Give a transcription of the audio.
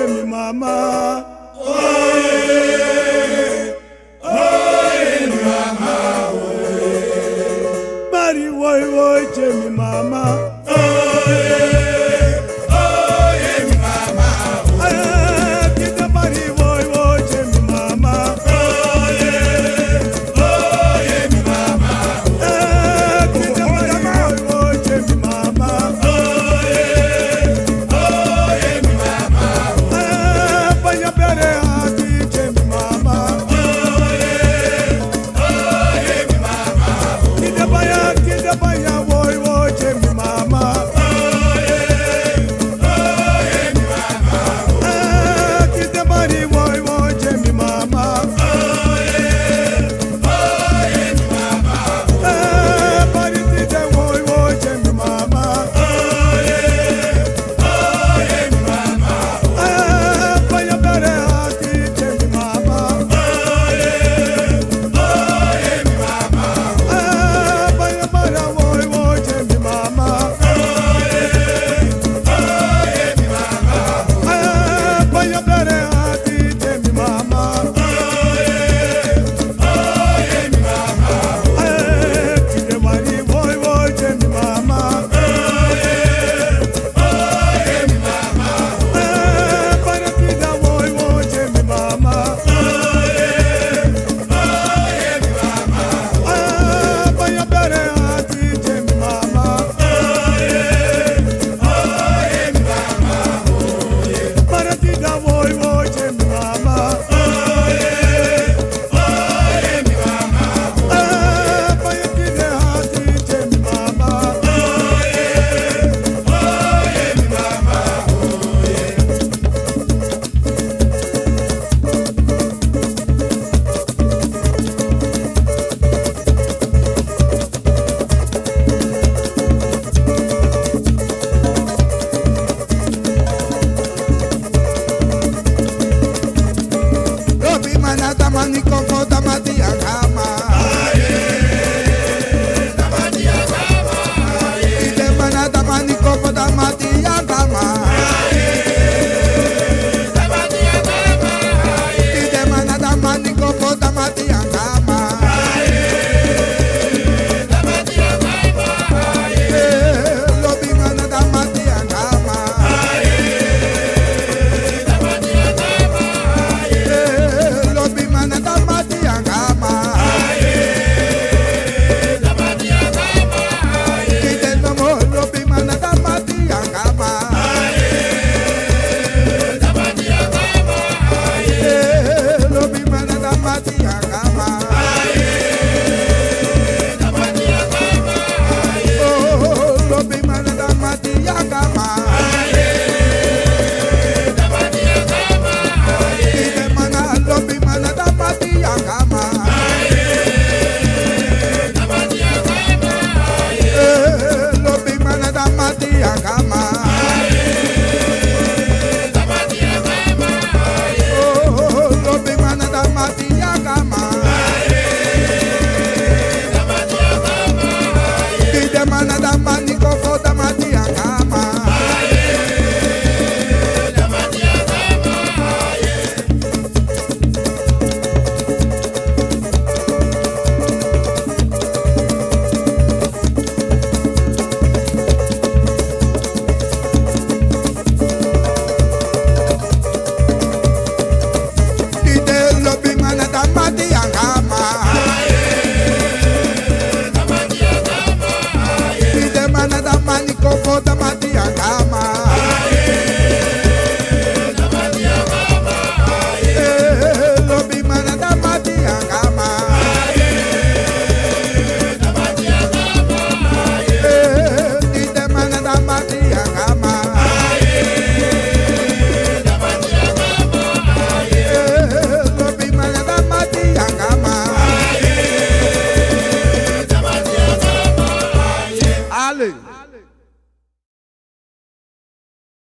chemi mama. Bari woy chemi mama. Kita bari woy chemi mama. Kita bari woy chemi mama. Banya bere ati chemi mama. Kita banya woy chemi mama. Kita bari woy chemi mama. Bari tite woy chemi mama. Banya bere ati chemi mama. Banya bara woy chemi mama. Banya bere ati chemi mama. Kite bari woy chemi mama. Banya kida woy chemi mama. Banya bere ati chemi mama. Banya kida woy chemi mama. Banya kida ati chemi mama. Lobi manata mani kofo damati agama. Ide manata mani kofo damati agama. Ide manata mani kofo damati agama. Lobi manata mati agama. Lobi manata mati agama. Ide nomo lobi manata mati agama. Lobi manata mati agama. Oh, lobi manata mati agama. Ide mana lobi manata mati agama. Lobi manata mati agama. Oh, lobi manata mati agama. Ide manata mani kofo damati agama. Ide lobi manata mati agama. Ide manata mani kofo damati agama. Lobi manata mati agama. Ide manata mati agama. Lobi manata mati agama. Ale.